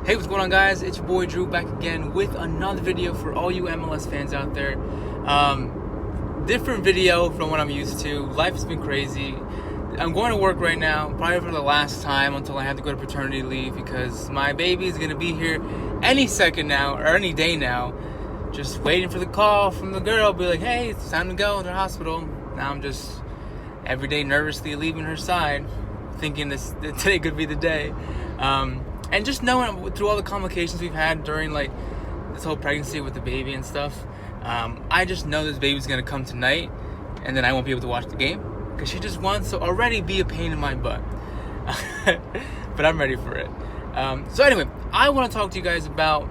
Hey, what's going on, guys? It's your boy Drew back again with another video for all you MLS fans out there. Different video from what I'm used to. Life has been crazy. I'm going to work right now, probably for the last time until I have to go to paternity leave because my baby is going to be here any second now, or any day now. Just waiting for the call from the girl, be like, hey, it's time to go to the hospital. Now I'm just every day nervously leaving her side, thinking today could be the day. And just knowing through all the complications we've had during like this whole pregnancy with the baby and stuff, I just know this baby's gonna come tonight, and then I won't be able to watch the game because she just wants to already be a pain in my butt. But I'm ready for it. So anyway, I want to talk to you guys about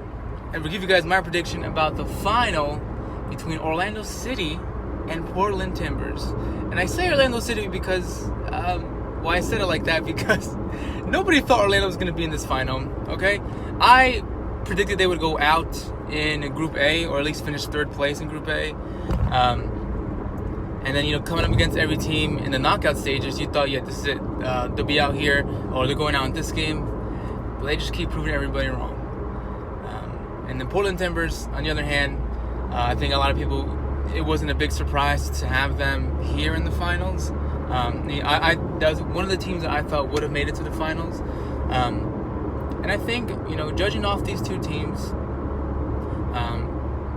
and give you guys my prediction about the final between Orlando City and Portland Timbers. And I say Orlando City because well, I said it like that because nobody thought Orlando was going to be in this final, okay? I predicted they would go out in Group A, or at least finish third place in Group A. And then, coming up against every team in the knockout stages, you thought, yeah, this is it. They'll be out here, or they're going out in this game. But they just keep proving everybody wrong. And the Portland Timbers, on the other hand, I think a lot of people, it wasn't a big surprise to have them here in the finals. That was one of the teams that I thought would have made it to the finals. And I think, judging off these two teams,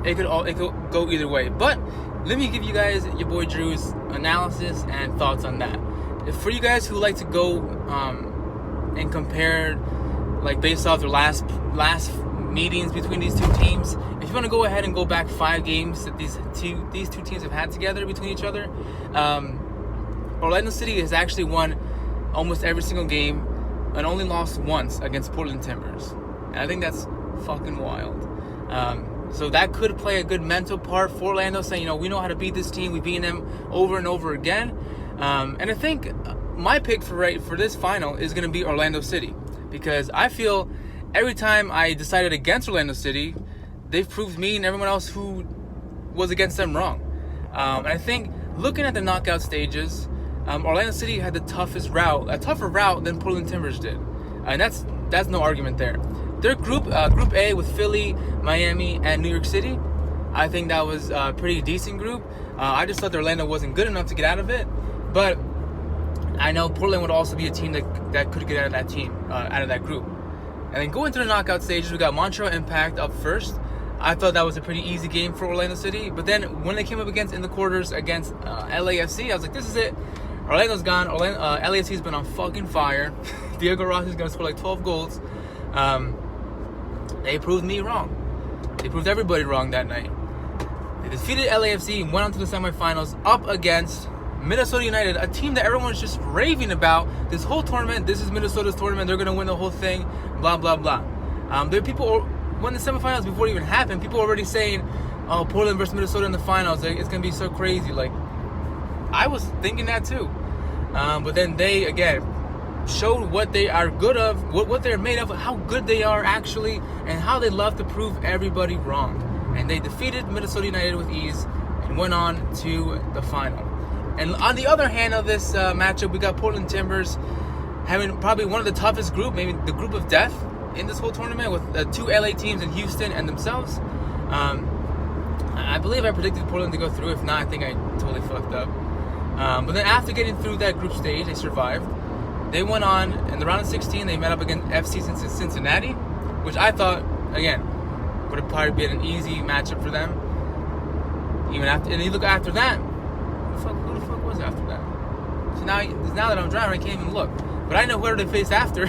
it could go either way. But let me give you guys your boy Drew's analysis and thoughts on that. For you guys who like to go and compare, like based off their last meetings between these two teams, if you want to go ahead and go back 5 games that these two teams have had together between each other, Orlando City has actually won almost every single game and only lost once against Portland Timbers. And I think that's fucking wild. So that could play a good mental part for Orlando, saying, we know how to beat this team. We've beaten them over and over again. And I think my pick for this final is going to be Orlando City, because I feel every time I decided against Orlando City, they've proved me and everyone else who was against them wrong. And I think looking at the knockout stages, Orlando City had the toughest route, a tougher route than Portland Timbers did, and that's no argument there. Their Group A with Philly, Miami, and New York City, I think that was a pretty decent group. I just thought Orlando wasn't good enough to get out of it, but I know Portland would also be a team that could get out of that group. And then going to the knockout stages, we got Montreal Impact up first. I thought that was a pretty easy game for Orlando City, but then when they came up in the quarters against LAFC, I was like, this is it. Orlando's gone. LAFC's been on fucking fire. Diego Rossi's going to score like 12 goals. They proved me wrong. They proved everybody wrong that night. They defeated LAFC and went on to the semifinals up against Minnesota United, a team that everyone's just raving about this whole tournament. This is Minnesota's tournament. They're going to win the whole thing. Blah, blah, blah. There are people, when the semifinals before it even happened, people were already saying, oh, Portland versus Minnesota in the finals. It's going to be so crazy. Like, I was thinking that too. But then they, again, showed what they are good of, what they're made of, how good they are actually, and how they love to prove everybody wrong. And they defeated Minnesota United with ease and went on to the final. And on the other hand of this matchup, we got Portland Timbers having probably one of the toughest group, maybe the group of death in this whole tournament, with the 2 LA teams in Houston and themselves. I believe I predicted Portland to go through. If not, I think I totally fucked up. But then after getting through that group stage, they survived. They went on in the round of 16. They met up against FC Cincinnati, which I thought, again, would have probably been an easy matchup for them. Even after, and you look after that, who the fuck was after that? So now that I'm driving, I can't even look. But I know whoever they faced after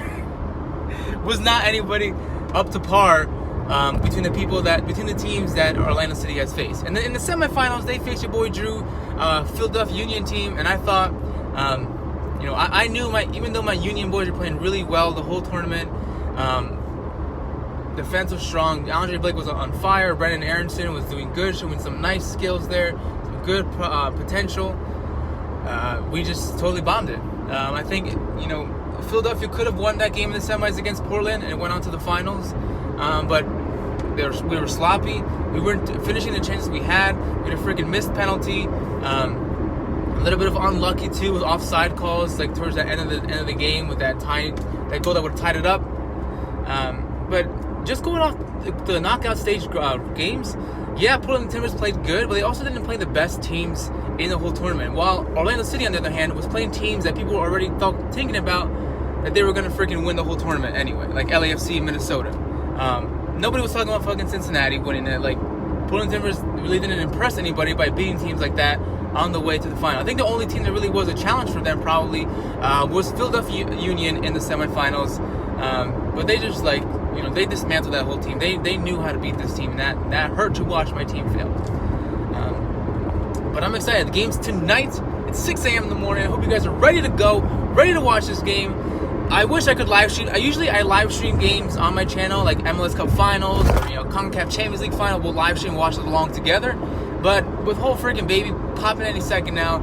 was not anybody up to par between the teams that Orlando City has faced. And then in the semifinals, they faced your boy Drew, Philadelphia Union team, and I thought, I knew even though my Union boys were playing really well the whole tournament, defense was strong. Andre Blake was on fire. Brendan Aronson was doing good, showing some nice skills there, some good potential. We just totally bombed it. I think, Philadelphia could have won that game in the semis against Portland and went on to the finals. But we were sloppy. We weren't finishing the chances we had. We had a freaking missed penalty. A little bit of unlucky too with offside calls, like towards the end of the game with that goal that would have tied it up. But just going off the knockout stage games, yeah, Portland Timbers played good, but they also didn't play the best teams in the whole tournament. While Orlando City, on the other hand, was playing teams that people were already thinking about that they were going to freaking win the whole tournament anyway, like LAFC and Minnesota. Nobody was talking about fucking Cincinnati winning it. Like, Portland Timbers really didn't impress anybody by beating teams like that on the way to the final. I think the only team that really was a challenge for them probably was Philadelphia Union in the semifinals. But they just, like, you know, they dismantled that whole team. They knew how to beat this team, and that hurt to watch my team fail. But I'm excited. The game's tonight. It's 6 a.m. in the morning. I hope you guys are ready to go, ready to watch this game. I wish I could live stream. I live stream games on my channel, like MLS Cup Finals or, you know, CONCACAF Champions League Final. We'll live stream, watch it along together. But with whole freaking baby popping any second now,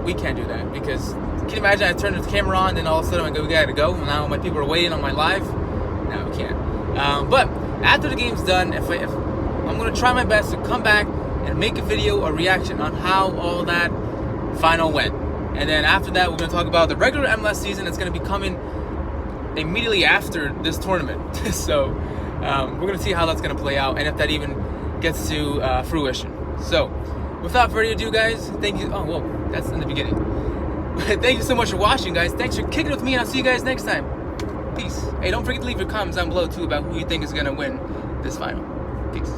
we can't do that, because can you imagine I turn the camera on, then all of a sudden we gotta go. Now my people are waiting on my live. No, we can't. But after the game's done, if I'm gonna try my best to come back and make a video, a reaction on how all that final went. And then after that, we're going to talk about the regular MLS season that's going to be coming immediately after this tournament. So we're going to see how that's going to play out, and if that even gets to fruition. So without further ado, guys, thank you. Oh, whoa, that's in the beginning. Thank you so much for watching, guys. Thanks for kicking it with me, and I'll see you guys next time. Peace. Hey, don't forget to leave your comments down below, too, about who you think is going to win this final. Peace.